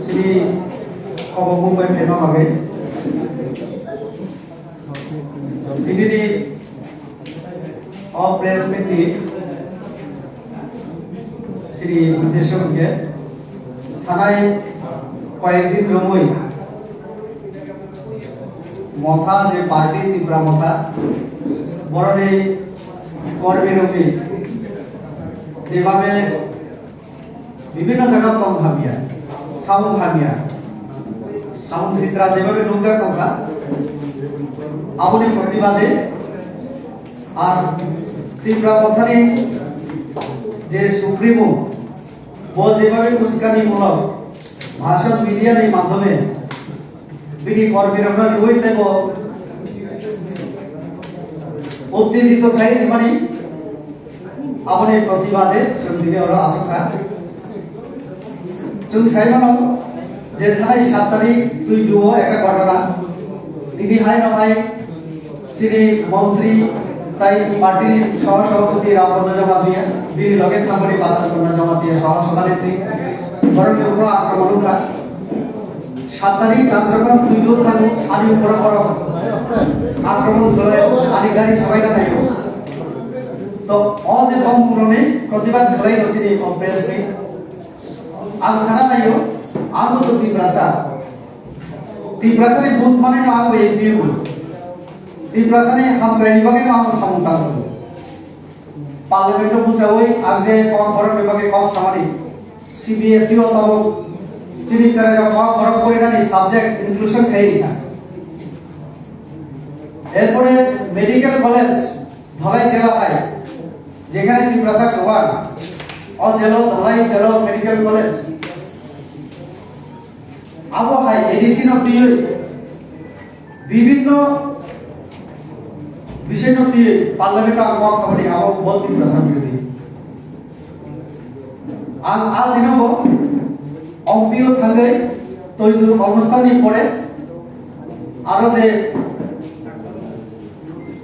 sini kau mau main apa lagi? Ini di operasi ini sini besok ya, tanai কয়েকদিন জমই মথা যে party Tripura মথা বরণে কর্মীরূপী যেভাবে বিভিন্ন জায়গা কম ভাবিয়া সাউন্ড চিত্রা যেভাবে নুজা কথা আপনি প্রতিবাদে আর ত্রিপুরা মথারি যে সুপ্রিমো ও যেভাবে উস্কানিমূলক ভাষণ মিডিয়ার মাধ্যমে বিনি কর্মীরা লুইতেব উত্তেজিত খাই মানে আপনি প্রতিবাদে দিনে ওরা আশঙ্কা जों साइमानाव जे थानाय 7 तारिख 2 जुआव একটা ঘটনা তিনি হাইনাহাই যিনি মন্ত্রী তাই পার্টির সহ সভাপতি রামপদ জমা দিয়ে বিনি লগে থামরি বাতালকন্যা জমা দিয়ে সহ সভানেত্রী বরণের উপর আক্রমণকা 7 তারিখ যখন 2 জুন থাকু আনি উপর আক্রমণ করে আনি গাড়ি সবাই না নাই তো অ যে কম পুরনে প্রতিবাদ খেলাই রছিনি press meet ang sana tayo amo to tibrasa ni booth mane no amo APU tibrasa ni ham ready bage no amo samungtang parliament buchawai ang je kok borok bage kok samani CBSE o tabo chini chara kok borok kori na ni subject inclusion khai na এরপরে medical college Dhalai জেলা হয় যেখানে তিব্রাসা খবর और चलो धलाई चलो medical college अब high addition of the विभिन्न विषय न दी पार्लियामेंट आग समिति अब बहुत दिन प्रसाद विरोधी आग आल दिन वो অম্পিও থাকে তৈরি অনুষ্ঠানই পড়ে আরো যে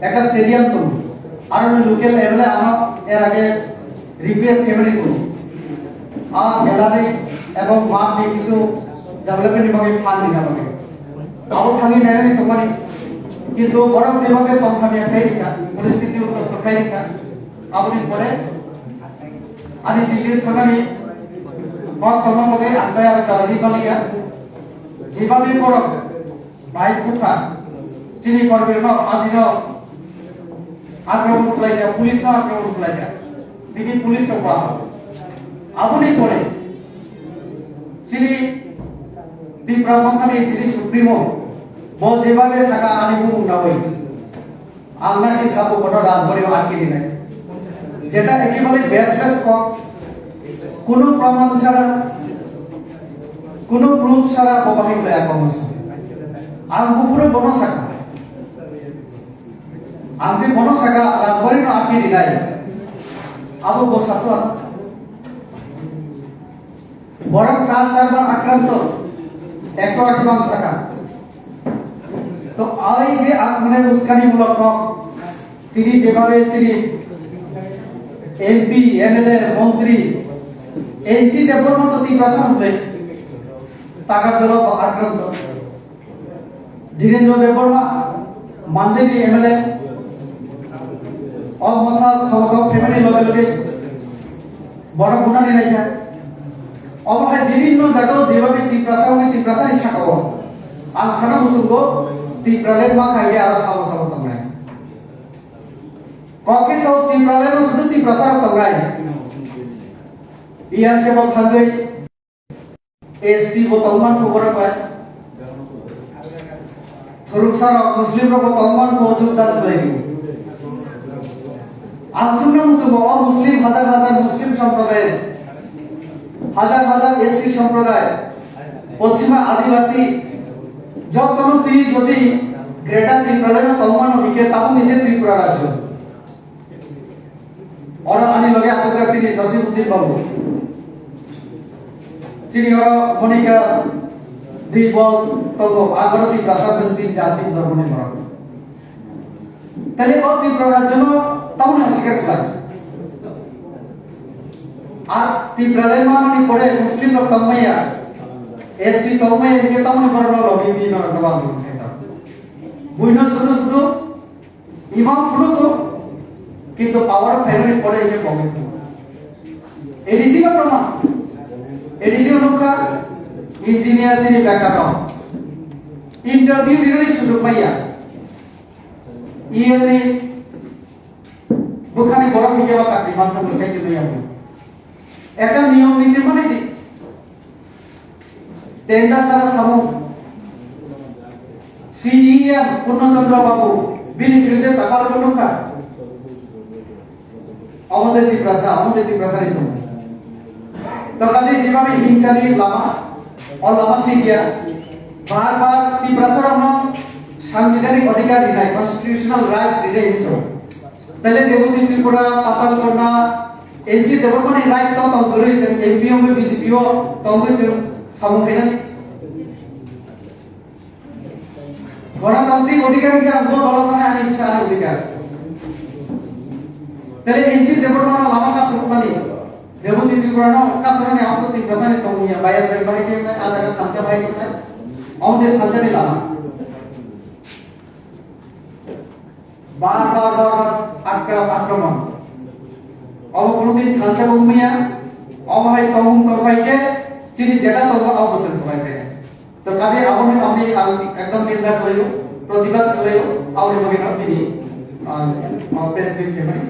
একটা স্টেডিয়াম তো আর লোকাল লেভেলে আনা এর আগে রিকোয়েস্ট কেমনি করি আর গ্যালারি এবং মাঠ নিয়ে কিছু ডেভেলপমেন্ট বিভাগে ফান্ড দিনা লাগে আও থাকি নেনি তোমানি কিন্তু বরং যেভাবে কম খামি খাই রিকা পরিস্থিতি উত্তর খাই রিকা আপনি পরে আনি দিল্লির থাকানি কম কম লগে আন্দায় আর চালি পালিয়া যেভাবে বড় বাইক উঠা চিনি করবে না আদিন আক্রমণ করাইয়া পুলিশ না আক্রমণ করাইয়া দিদি পুলিশ কে পাওয়া আপনি করে যিনি ত্রিপুরা মন্ত্রী যিনি সুপ্রিমো ও যেভাবে সাকা আনিবু মুন্ডাবই আমরা কি সব বড় রাজবাড়ি আটকে নাই যেটা একেবারে বেসলেস কোনো প্রমাণ ছাড়া কোনো প্রুফ ছাড়া প্রবাহিত হয় কর্মসূচি আর পুরো বনশাখা আর যে বনশাখা রাজবাড়ি আটকে নাই আবু বসাতো বরং 4-4 আক্রান্ত একটু আক্রমণ শাখা তো এই যে মানে উস্কানিমূলক তিনি যেভাবে ছিলেন এমপি এমএলএ মন্ত্রী এনসি দেবর মতো তিব্রাসা হবে টাকার জন্য আক্রান্ত ধীরেন্দ্র দেববর্মা মানদেবী এমএলএ অমথা খবর ফ্যামিলি লগে লগে বড় গুণানি রাখা অবহায় বিভিন্ন জায়গায় যেভাবে তিব্রাসানি শাখাও আং সানা মুসুগো তিব্রালের মা খাইবে আর সাবো সাবো তংরাই ককে সব তিব্রালের শুধু তিব্রাসা তংরাই ইয়ার কেবল থাকবে এসসি ও তংমান কো বড় পায় থরুকসার মুসলিম ও তংমান কো যোগদান করে আনসুন্না মুসলিম হাজার হাজার মুসলিম সম্প্রদায় হাজার হাজার এসসি সম্প্রদায় পশ্চিমা আদিবাসী যতন তুই যদি গ্রেটার ত্রিপুরার তলমান হইকে তাও নিজে ত্রিপুরা রাজ্য ওরা আনি লগে আচকা চিনি জসিমউদ্দিন বাবু চিনি ওরা মনিকা দিবল তল আগরতি প্রশাসন তিন জাতি ধর্মনে মরা তাহলে ও ত্রিপুরা রাজ্য তাও না স্বীকার করে আর ত্রিপুরালের মানি পড়ে মুসলিম লোক তন্ময়া এসি তমে এদিকে তমন করলো লবি বি নর গবা দু এটা বুইনো শুধু শুধু ইমাম ফুলো তো কিন্তু পাওয়ার ফাইনালি পরে এসে প্রবলেম এডিসি का प्रमाण एडिसी অনুকা ইঞ্জিনিয়ার যিনি ব্যাকগ্রাউন্ড ইন্টারভিউ দিলে সুযোগ পাইয়া ইএনএ বুখানি বড় মিকে বা চাকরি মাধ্যম বসাইছে নই আমি একটা নিয়ম নীতি মানে দি টেন্ডা সারা সামু সিইএম পূর্ণচন্দ্র বাবু বিনি বিরুদ্ধে তাকাল অনুকা আমাদের তীব্রাসা নিত তো কাজে যেভাবে হিংসানি লামা লামা থেকে বারবার তীব্রাসার সাংবিধানিক অধিকার দিনাই কনস্টিটিউশনাল রাইটস দিনাই হিংসা তাহলে রেবতী ত্রিপুরা পাতালকন্যা এনসি দেবরমানি রাইট তো তংগরইছেন এমপিও বিজেপিও তংগরইছেন সামুখাইনানি গণতান্ত্রিক অধিকার কি আমগো দলতনে আনি ইচ্ছা অধিকার তাহলে এনসি দেবরমানা লামা কাসুকমানি রেবতী ত্রিপুরানো কাসরনে আমগো তীব্রাসানি তংগিয়া বায়ার জারি বাহিকে আজাga থানচা বাহিকে আমাদের থানচানি লামা বারবার আক্রমণ কোনদিন থানচা বমিয়া অবহাই তমুং তরভাইকে চিনি যেটা তব অবসর তরভাইকে তো কাজে আপনি একদম নিন্দা করিও প্রতিবাদ করিও আর মহিলা তিনি প্রেসিডেন্ট কে মানে